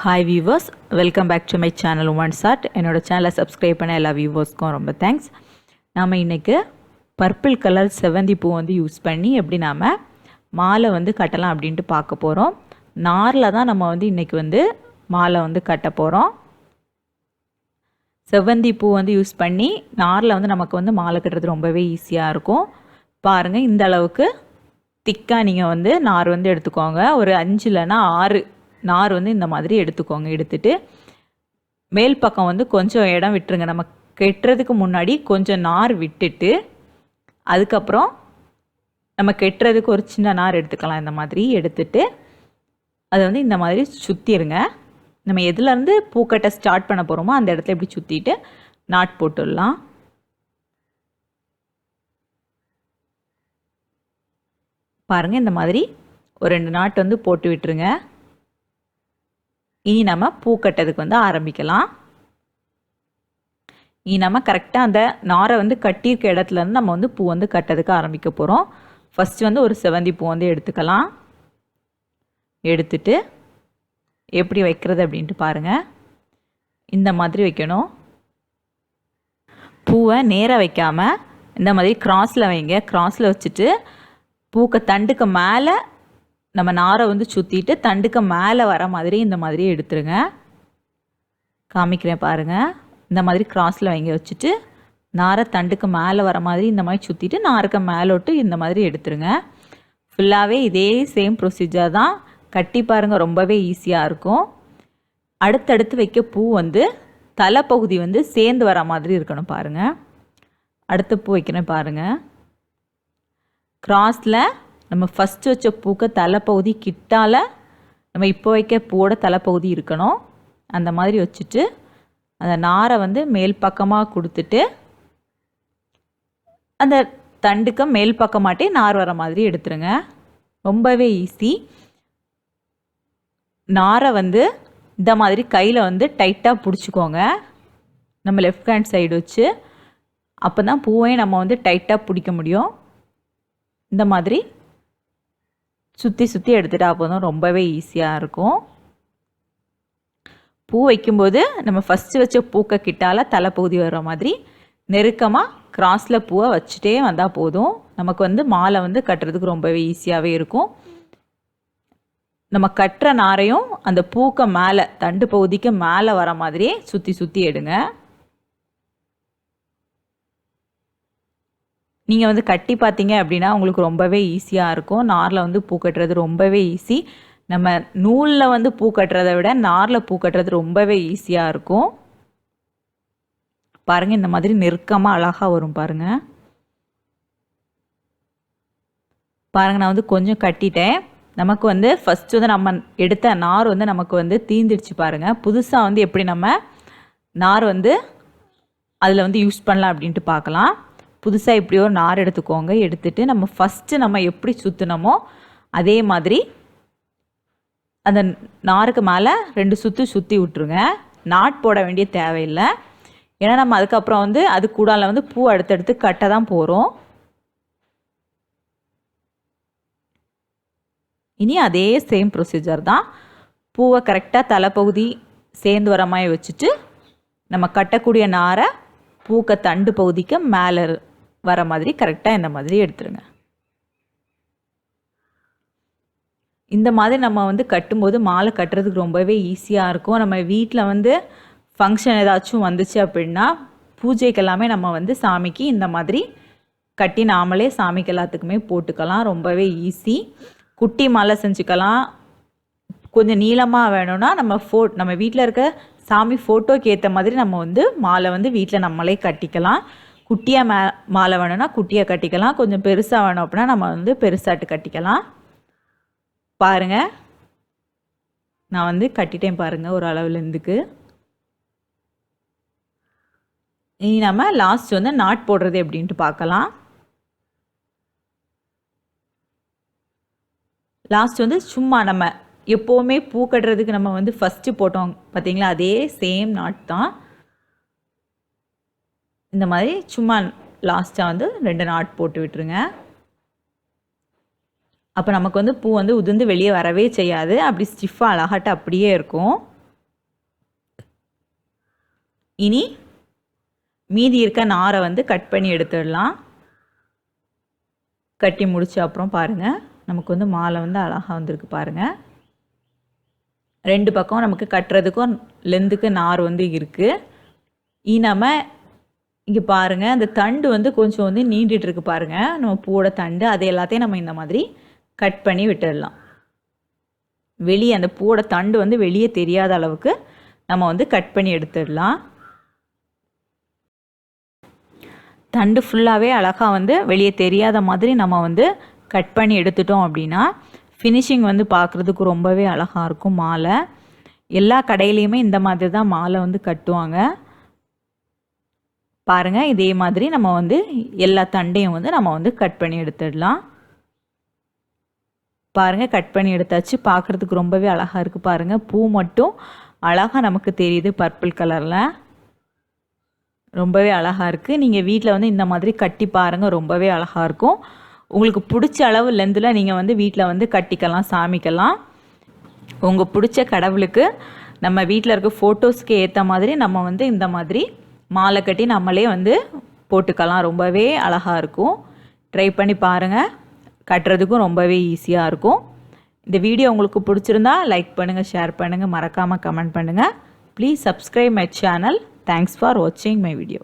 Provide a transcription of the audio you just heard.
Hi viewers, welcome back to my channel one shot. என்னோடய சேனலை subscribe பண்ண எல்லா வியூவர்ஸ்க்கும் ரொம்ப தேங்க்ஸ். நாம் இன்றைக்கி பர்பிள் கலர் செவந்தி பூ யூஸ் பண்ணி எப்படி நாம் மாலை கட்டலாம் அப்படின்ட்டு பார்க்க போகிறோம். நாரில் தான் நம்ம இன்றைக்கி மாலை கட்ட போகிறோம். செவந்தி பூ யூஸ் பண்ணி நாரில் நமக்கு மாலை கட்டுறது ரொம்பவே ஈஸியாக இருக்கும். பாருங்கள், இந்த அளவுக்கு திக்காக நீங்கள் நார் எடுத்துக்கோங்க. ஒரு 5 இல்லைன்னா 6 நார் இந்த மாதிரி எடுத்துக்கோங்க. எடுத்துட்டு மேல் பக்கம் கொஞ்சம் இடம் விட்டுருங்க. நம்ம கெட்டுறதுக்கு முன்னாடி கொஞ்சம் நார் விட்டுட்டு அதுக்கப்புறம் நம்ம கெட்டுறதுக்கு ஒரு சின்ன நார் எடுத்துக்கலாம். இந்த மாதிரி எடுத்துட்டு அதை இந்த மாதிரி சுற்றிடுங்க. நம்ம எதுலேருந்து பூக்கட்டை ஸ்டார்ட் பண்ண போகிறோமோ அந்த இடத்துல இப்படி சுற்றிட்டு நாட் போட்டுடலாம். பாருங்கள், இந்த மாதிரி ஒரு 2 நாட் போட்டு விட்டுருங்க. இனி நம்ம பூ கட்டுறதுக்கு ஆரம்பிக்கலாம். இனி நம்ம கரெக்டாக அந்த நாரை கட்டியிருக்க இடத்துலேருந்து நம்ம பூ கட்டுறதுக்கு ஆரம்பிக்க போகிறோம். ஃபஸ்ட்டு ஒரு செவந்தி பூ எடுத்துக்கலாம். எடுத்துட்டு எப்படி வைக்கிறது அப்படின்ட்டு பாருங்கள். இந்த மாதிரி வைக்கணும். பூவை நேராக வைக்காமல் இந்த மாதிரி கிராஸில் வைங்க. கிராஸில் வச்சுட்டு பூக்க தண்டுக்கு மேலே நம்ம நாரை சுற்றிட்டு தண்டுக்கு மேலே வர மாதிரி இந்த மாதிரி எடுத்துருங்க. காமிக்கிறேன் பாருங்கள். இந்த மாதிரி கிராஸில் வைங்க. வச்சுட்டு நாரை தண்டுக்கு மேலே வர மாதிரி இந்த மாதிரி சுற்றிட்டு நாருக்கு மேலோட்டு இந்த மாதிரி எடுத்துருங்க. ஃபுல்லாகவே இதே சேம் ப்ரொசீஜர் தான். கட்டி பாருங்கள், ரொம்பவே ஈஸியாக இருக்கும். அடுத்தடுத்து வைக்க பூ தலைப்பகுதி சேர்ந்து வர மாதிரி இருக்கணும். பாருங்கள், அடுத்த பூ வைக்கிறேன் பாருங்கள். கிராஸில் நம்ம ஃபஸ்ட்டு வச்ச பூக்க தலைப்பகுதி கிட்டால் நம்ம இப்போ வைக்க பூவோட தலைப்பகுதி இருக்கணும். அந்த மாதிரி வச்சுட்டு அந்த நாரை மேல் பக்கமாக கொடுத்துட்டு அந்த தண்டுக்கு மேல் பக்கமாட்டே நார் வர மாதிரி எடுத்துருங்க. ரொம்பவே ஈஸி. நாரை இந்த மாதிரி கையில் டைட்டாக பிடிச்சிக்கோங்க. நம்ம லெஃப்ட் ஹேண்ட் சைடு வச்சு அப்போ தான் பூவையும் நம்ம டைட்டாக பிடிக்க முடியும். இந்த மாதிரி சுற்றி சுற்றி எடுத்துகிட்டா போதும். ரொம்பவே ஈஸியாக இருக்கும். பூ வைக்கும்போது நம்ம ஃபஸ்ட்டு வச்ச பூக்க கிட்டால் தலைப்பகுதி வர்ற மாதிரி நெருக்கமாக கிராஸில் பூவை வச்சுட்டே வந்தால் போதும். நமக்கு மாலை கட்டுறதுக்கு ரொம்பவே ஈஸியாகவே இருக்கும். நம்ம கட்டுற நாரையும் அந்த பூக்க மேலே தண்டு பகுதிக்கு மேலே வர மாதிரியே சுற்றி சுற்றி எடுங்க. நீங்கள் கட்டி பார்த்தீங்க அப்படின்னா உங்களுக்கு ரொம்பவே ஈஸியாக இருக்கும். நாரில் பூ கட்டுறது ரொம்பவே ஈஸி. நம்ம நூலில் பூ கட்டுறதை விட நாரில் பூ கட்டுறது ரொம்பவே ஈஸியாக இருக்கும். பாருங்கள், இந்த மாதிரி நெருக்கமாக அழகாக வரும். பாருங்கள் பாருங்கள், நான் கொஞ்சம் கட்டிட்டேன். நமக்கு ஃபஸ்ட்டு நம்ம எடுத்த நார் நமக்கு தீந்துடுச்சு. பாருங்கள், புதுசாக எப்படி நம்ம நார் அதில் யூஸ் பண்ணலாம் அப்படின்ட்டு பார்க்கலாம். புதுசாக இப்படி ஒரு நார் எடுத்துக்கோங்க. எடுத்துட்டு நம்ம ஃபஸ்ட்டு நம்ம எப்படி சுற்றினோமோ அதே மாதிரி அந்த நாருக்கு மேலே 2 சுற்று சுற்றி விட்டுருங்க. நாட் போட வேண்டிய தேவையில்லை. ஏன்னா நம்ம அதுக்கப்புறம் அது கூடால பூ அடுத்தடுத்து கட்ட தான் போகிறோம். இனி அதே சேம் ப்ரொசீஜர் தான். பூவை கரெக்டாக தலைப்பகுதி சேர்ந்து வர மாதிரி வச்சுட்டு நம்ம கட்டக்கூடிய நாரை பூக்க தண்டு பகுதிக்கு மேலே வர மாதிரி கரெக்டாக இந்த மாதிரி எடுத்துருங்க. இந்த மாதிரி நம்ம கட்டும்போது மாலை கட்டுறதுக்கு ரொம்பவே ஈஸியாக இருக்கும். நம்ம வீட்டில் ஃபங்க்ஷன் ஏதாச்சும் வந்துச்சு அப்படின்னா பூஜைக்கு எல்லாமே நம்ம சாமிக்கு இந்த மாதிரி கட்டி நாமளே சாமிக்கு எல்லாத்துக்குமே போட்டுக்கலாம். ரொம்பவே ஈஸி. குட்டி மாலை செஞ்சுக்கலாம். கொஞ்சம் நீளமாக வேணும்னா நம்ம வீட்டில் இருக்க சாமி ஃபோட்டோக்கு ஏற்ற மாதிரி நம்ம மாலை வீட்டில் நம்மளே கட்டிக்கலாம். குட்டியாக மாலை வேணும்னா குட்டியாக கட்டிக்கலாம். கொஞ்சம் பெருசாக வேணும் அப்படின்னா நம்ம பெருசாட்டு கட்டிக்கலாம். பாருங்கள், நான் கட்டிட்டேன் பாருங்கள் ஒரு அளவுலேருந்துக்கு. இனி நம்ம லாஸ்ட் நாட் போடுறது எப்படின்ட்டு பார்க்கலாம். லாஸ்ட் சும்மா நம்ம எப்போவுமே பூ கட்டுறதுக்கு நம்ம ஃபஸ்ட்டு போட்டோம் பார்த்தீங்களா, அதே சேம் நாட் தான். இந்த மாதிரி சும்மா லாஸ்ட்டாக 2 நாட் போட்டு விட்டுருங்க. அப்போ நமக்கு பூ உதிர்ந்து வெளியே வரவே செய்யாது. அப்படி ஸ்டிஃபாக அழகாட்ட அப்படியே இருக்கும். இனி மீதி இருக்க நாரை வந்து கட் பண்ணி எடுத்துடலாம். கட்டி முடிச்ச அப்புறம் பாருங்கள், நமக்கு வந்து மாலை வந்து அழகாக வந்திருக்கு பாருங்கள். 2 பக்கம் நமக்கு கட்டுறதுக்கும் லென்த்துக்கு நார் வந்து இருக்குது. நம்ம இங்கே பாருங்கள், அந்த தண்டு வந்து கொஞ்சம் வந்து நீண்டுட்டுருக்கு பாருங்கள், நம்ம பூவோட தண்டு. அது எல்லாத்தையும் நம்ம இந்த மாதிரி கட் பண்ணி விட்டுடலாம். வெளியே அந்த பூவோட தண்டு வந்து வெளியே தெரியாத அளவுக்கு நம்ம வந்து கட் பண்ணி எடுத்துடலாம். தண்டு ஃபுல்லாகவே அழகாக வந்து வெளியே தெரியாத மாதிரி நம்ம வந்து கட் பண்ணி எடுத்துட்டோம் அப்படின்னா ஃபினிஷிங் வந்து பார்க்குறதுக்கு ரொம்பவே அழகாக இருக்கும் மாலை. எல்லா கடையிலையுமே இந்த மாதிரி தான் மாலை வந்து கட்டுவாங்க. பாருங்கள், இதே மாதிரி நம்ம வந்து எல்லா தண்டையும் வந்து நம்ம வந்து கட் பண்ணி எடுத்துடலாம். பாருங்கள், கட் பண்ணி எடுத்தாச்சு. பார்க்குறதுக்கு ரொம்பவே அழகாக இருக்குது பாருங்கள். பூ மட்டும் அழகாக நமக்கு தெரியுது பர்பிள் கலரில். ரொம்பவே அழகாக இருக்குது. நீங்கள் வீட்டில் வந்து இந்த மாதிரி கட்டி பாருங்கள், ரொம்பவே அழகாக இருக்கும். உங்களுக்கு பிடிச்ச அளவு லெந்தில் நீங்கள் வந்து வீட்டில் வந்து கட்டிக்கலாம், சாமிக்கலாம். உங்கள் பிடிச்ச கடவுளுக்கு நம்ம வீட்டில் இருக்க ஃபோட்டோஸ்க்கு ஏற்ற மாதிரி நம்ம வந்து இந்த மாதிரி மாலை கட்டி நம்மளே வந்து போட்டுக்கலாம். ரொம்பவே அழகாக இருக்கும். ட்ரை பண்ணி பாருங்கள், கட்டுறதுக்கும் ரொம்பவே ஈஸியாக இருக்கும். இந்த வீடியோ உங்களுக்கு பிடிச்சிருந்தா லைக் பண்ணுங்கள், ஷேர் பண்ணுங்கள், மறக்காமல் கமெண்ட் பண்ணுங்கள். Please subscribe my channel. Thanks for watching my video.